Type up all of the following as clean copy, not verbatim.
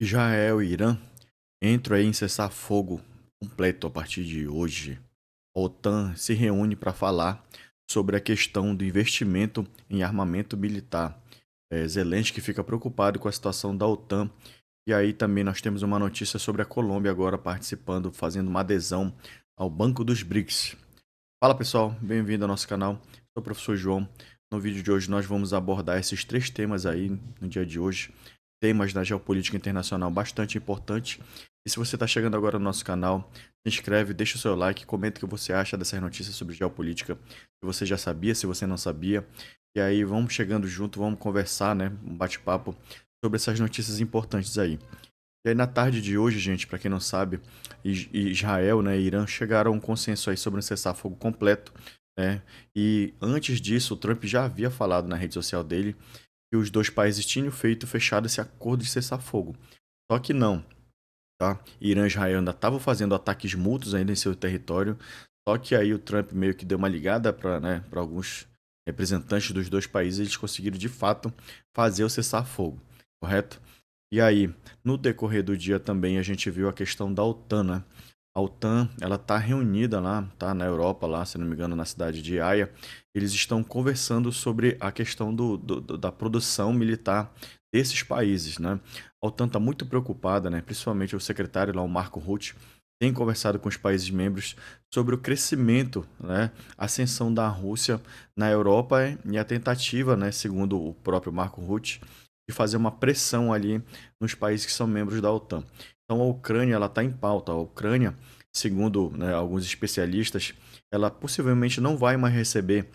Israel e Irã entram aí em cessar-fogo completo a partir de hoje. A OTAN se reúne para falar sobre a questão do investimento em armamento militar. Zelensky fica preocupado com a situação da OTAN. E aí também nós temos uma notícia sobre a Colômbia agora participando, fazendo uma adesão ao Banco dos BRICS. Fala pessoal, bem-vindo ao nosso canal. Sou o professor João. No vídeo de hoje nós vamos abordar esses três temas aí no dia de hoje. Temas da geopolítica internacional bastante importantes. E se você está chegando agora no nosso canal, se inscreve, deixa o seu like, comenta o que você acha dessas notícias sobre geopolítica. Se você já sabia, se você não sabia. E aí vamos chegando junto, vamos conversar, né? Um bate-papo sobre essas notícias importantes aí. E aí na tarde de hoje, gente, para quem não sabe, Israel, né, e Irã chegaram a um consenso aí sobre um cessar-fogo completo, né? E antes disso, o Trump já havia falado na rede social dele que os dois países tinham fechado esse acordo de cessar-fogo. Só que não, tá? Irã e Israel ainda estavam fazendo ataques mútuos ainda em seu território. Só que aí o Trump meio que deu uma ligada para, né, para alguns representantes dos dois países, eles conseguiram de fato fazer o cessar-fogo, correto? E aí, no decorrer do dia também a gente viu a questão da OTAN, né? A OTAN, ela tá reunida lá, tá na Europa lá, se não me engano, na cidade de Haia. Eles estão conversando sobre a questão da produção militar desses países, né? A OTAN está muito preocupada, né? Principalmente o secretário lá, o Marco Rutte, tem conversado com os países membros sobre o crescimento, né? A ascensão da Rússia na Europa e a tentativa, né? Segundo o próprio Marco Rutte, de fazer uma pressão ali nos países que são membros da OTAN. Então a Ucrânia ela está em pauta. A Ucrânia, segundo, né, alguns especialistas, ela possivelmente não vai mais receber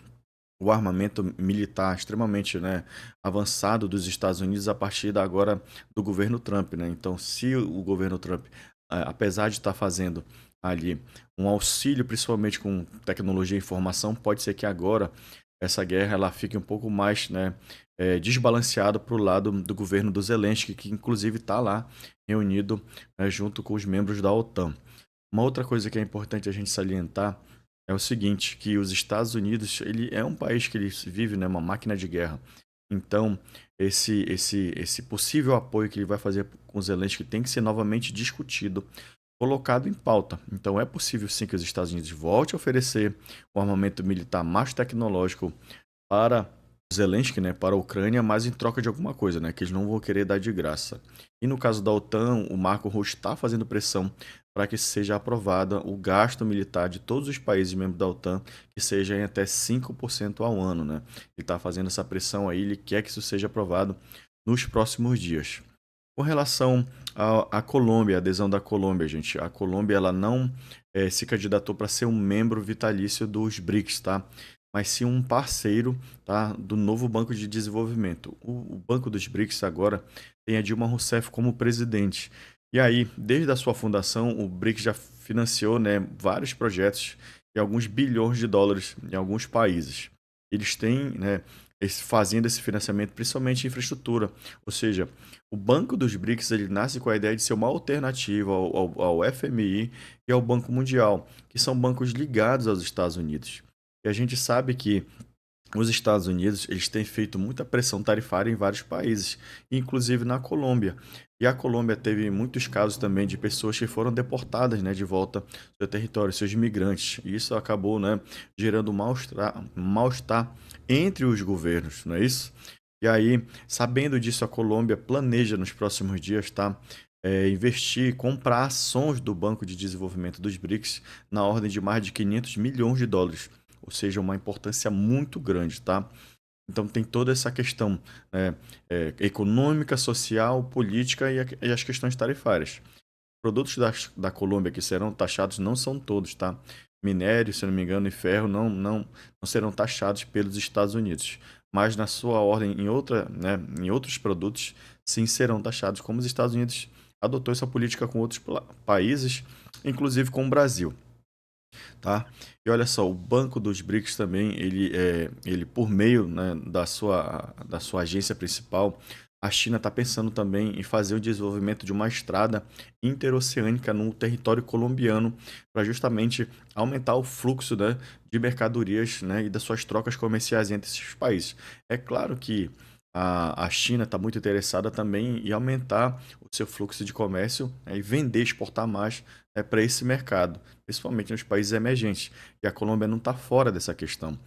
o armamento militar extremamente, né, avançado dos Estados Unidos a partir da agora do governo Trump, né? Então, se o governo Trump, apesar de estar fazendo ali um auxílio, principalmente com tecnologia e informação, pode ser que agora essa guerra ela fique um pouco mais, né, desbalanceado para o lado do governo do Zelensky, que inclusive está lá reunido, né, junto com os membros da OTAN. Uma outra coisa que é importante a gente salientar é o seguinte, que os Estados Unidos, ele é um país que ele vive, né, uma máquina de guerra. Então, esse possível apoio que ele vai fazer com o Zelensky tem que ser novamente discutido, colocado em pauta. Então, é possível sim que os Estados Unidos voltem a oferecer um armamento militar mais tecnológico para Zelensky, né, para a Ucrânia, mas em troca de alguma coisa, né, que eles não vão querer dar de graça. E no caso da OTAN, o Marco Rutte está fazendo pressão para que seja aprovada o gasto militar de todos os países membros da OTAN, que seja em até 5% ao ano, né? Ele está fazendo essa pressão aí, ele quer que isso seja aprovado nos próximos dias. Com relação à Colômbia, a adesão da Colômbia, gente, a Colômbia ela não se candidatou para ser um membro vitalício dos BRICS, tá? Mas sim um parceiro, tá, do novo Banco de Desenvolvimento. O Banco dos BRICS agora tem a Dilma Rousseff como presidente. E aí, desde a sua fundação, o BRICS já financiou, né, vários projetos e alguns bilhões de dólares em alguns países. Eles têm, né, fazendo esse financiamento principalmente em infraestrutura, ou seja, o Banco dos BRICS ele nasce com a ideia de ser uma alternativa ao FMI e ao Banco Mundial, que são bancos ligados aos Estados Unidos. E a gente sabe que os Estados Unidos eles têm feito muita pressão tarifária em vários países, inclusive na Colômbia. E a Colômbia teve muitos casos também de pessoas que foram deportadas, né, de volta ao seu território, seus imigrantes. E isso acabou, né, gerando mal-estar entre os governos, não é isso? E aí, sabendo disso, a Colômbia planeja nos próximos dias, tá? Investir, comprar ações do Banco de Desenvolvimento dos BRICS na ordem de mais de 500 milhões de dólares, ou seja, uma importância muito grande, tá? Então tem toda essa questão, né, econômica, social, política e as questões tarifárias. Produtos da Colômbia que serão taxados não são todos, tá? Minério, se não me engano, e ferro não serão taxados pelos Estados Unidos. Mas na sua ordem, né, em outros produtos, sim serão taxados, como os Estados Unidos adotou essa política com outros países, inclusive com o Brasil, tá? E olha só, o Banco dos BRICS também, ele por meio, né, da sua agência principal, a China está pensando também em fazer o desenvolvimento de uma estrada interoceânica no território colombiano para justamente aumentar o fluxo, né, de mercadorias, né, e das suas trocas comerciais entre esses países. É claro que A China está muito interessada também em aumentar o seu fluxo de comércio, né, e vender, exportar mais, para esse mercado, principalmente nos países emergentes. E a Colômbia não está fora dessa questão.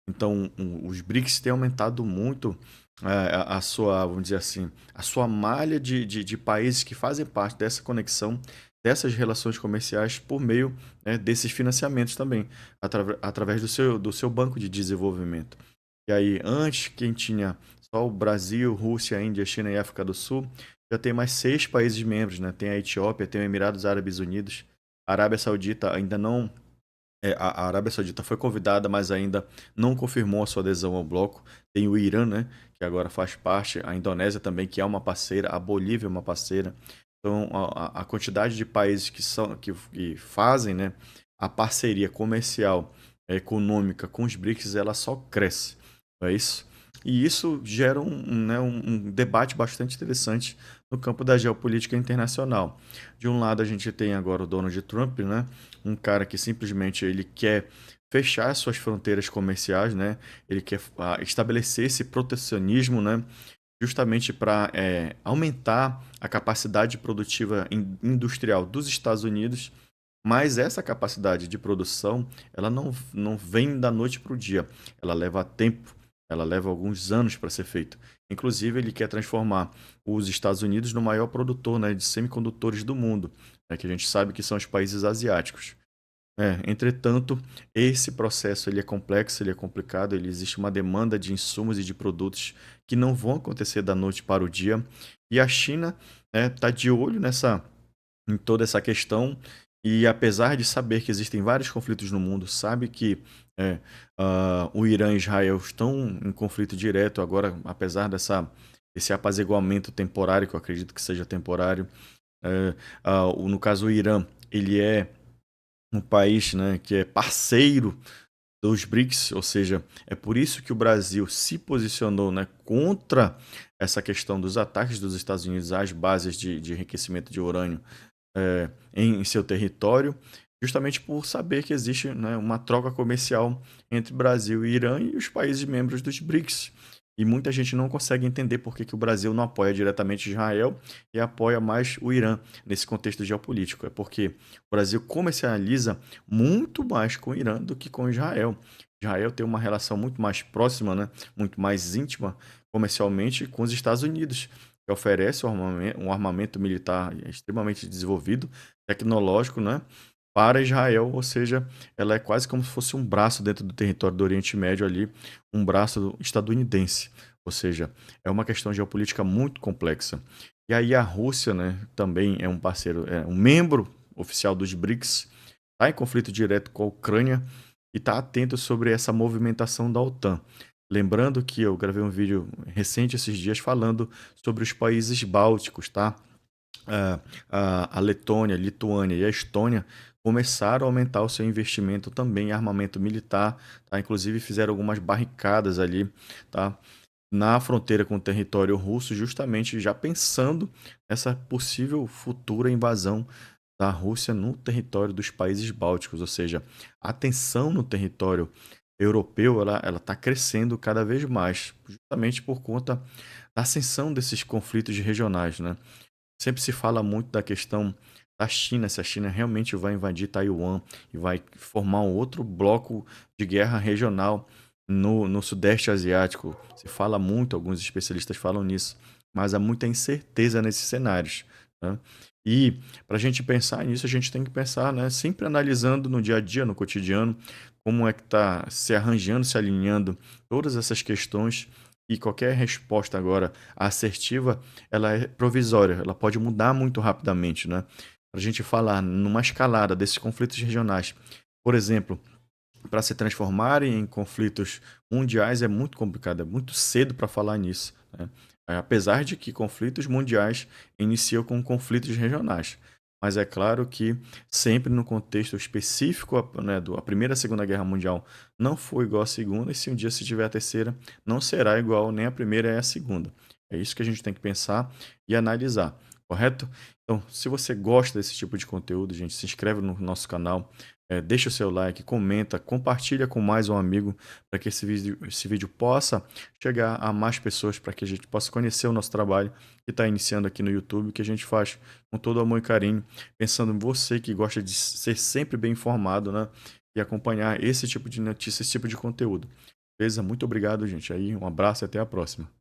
Então, os BRICS têm aumentado muito a sua, vamos dizer assim, a sua malha de países que fazem parte dessa conexão, dessas relações comerciais por meio, né, desses financiamentos também, através do seu banco de desenvolvimento. E aí, antes, quem tinha só o Brasil, Rússia, Índia, China e África do Sul, já tem mais 6 países membros, né? Tem a Etiópia, tem os Emirados Árabes Unidos, a Arábia Saudita ainda não. A Arábia Saudita foi convidada, mas ainda não confirmou a sua adesão ao bloco. Tem o Irã, né? Que agora faz parte, a Indonésia também, que é uma parceira, a Bolívia é uma parceira. Então, a quantidade de países que fazem, né, a parceria comercial, econômica com os BRICS, ela só cresce. Não é isso? E isso gera né, um debate bastante interessante no campo da geopolítica internacional. De um lado, a gente tem agora o Donald Trump, né, um cara que simplesmente ele quer fechar suas fronteiras comerciais, né? Ele quer estabelecer esse protecionismo, né? Justamente para aumentar a capacidade produtiva industrial dos Estados Unidos, mas essa capacidade de produção, ela não vem da noite para o dia, ela leva tempo, ela leva alguns anos para ser feita. Inclusive, ele quer transformar os Estados Unidos no maior produtor, né, de semicondutores do mundo, né, que a gente sabe que são os países asiáticos. Entretanto, esse processo ele é complexo, ele é complicado, ele existe uma demanda de insumos e de produtos que não vão acontecer da noite para o dia. E a China está de olho em toda essa questão. E apesar de saber que existem vários conflitos no mundo, sabe que é, o Irã e Israel estão em conflito direto agora, apesar desse apaziguamento temporário, que eu acredito que seja temporário. No caso, o Irã, ele é um país, né, que é parceiro dos BRICS, ou seja, é por isso que o Brasil se posicionou, né, contra essa questão dos ataques dos Estados Unidos às bases de enriquecimento de urânio em seu território, justamente por saber que existe, né, uma troca comercial entre Brasil e Irã e os países membros dos BRICS. E muita gente não consegue entender por que o Brasil não apoia diretamente Israel e apoia mais o Irã nesse contexto geopolítico. É porque o Brasil comercializa muito mais com o Irã do que com Israel. Israel tem uma relação muito mais próxima, né, muito mais íntima comercialmente com os Estados Unidos, que oferece um armamento militar extremamente desenvolvido, tecnológico, né, para Israel, ou seja, ela é quase como se fosse um braço dentro do território do Oriente Médio ali, um braço estadunidense, ou seja, é uma questão geopolítica muito complexa. E aí a Rússia, né, também é um parceiro, é um membro oficial dos BRICS, está em conflito direto com a Ucrânia e está atento sobre essa movimentação da OTAN. Lembrando que eu gravei um vídeo recente esses dias falando sobre os países bálticos, tá? A Letônia, a Lituânia e a Estônia começaram a aumentar o seu investimento também em armamento militar, tá? Inclusive fizeram algumas barricadas ali, tá? Na fronteira com o território russo, justamente já pensando nessa possível futura invasão da Rússia no território dos países bálticos, ou seja, a tensão no território europeu ela está crescendo cada vez mais, justamente por conta da ascensão desses conflitos regionais, né? Sempre se fala muito da questão da China, se a China realmente vai invadir Taiwan e vai formar um outro bloco de guerra regional no Sudeste Asiático. Se fala muito, alguns especialistas falam nisso, mas há muita incerteza nesses cenários, né? E para a gente pensar nisso, a gente tem que pensar, né, sempre analisando no dia a dia, no cotidiano, como é que está se arranjando, se alinhando todas essas questões e qualquer resposta agora assertiva ela é provisória, ela pode mudar muito rapidamente, né? Para a gente falar numa escalada desses conflitos regionais, por exemplo, para se transformarem em conflitos mundiais é muito complicado, é muito cedo para falar nisso, né? Apesar de que conflitos mundiais iniciam com conflitos regionais. Mas é claro que sempre no contexto específico, né, a Primeira e a Segunda Guerra Mundial não foi igual à Segunda, e se um dia se tiver a Terceira, não será igual nem a Primeira e a Segunda. É isso que a gente tem que pensar e analisar. correto? Então, se você gosta desse tipo de conteúdo, gente, se inscreve no nosso canal, deixa o seu like, comenta, compartilha com mais um amigo para que esse vídeo possa chegar a mais pessoas, para que a gente possa conhecer o nosso trabalho que está iniciando aqui no YouTube, que a gente faz com todo amor e carinho, pensando em você que gosta de ser sempre bem informado, né? E acompanhar esse tipo de notícia, esse tipo de conteúdo. Beleza? Muito obrigado, gente. Aí, um abraço e até a próxima.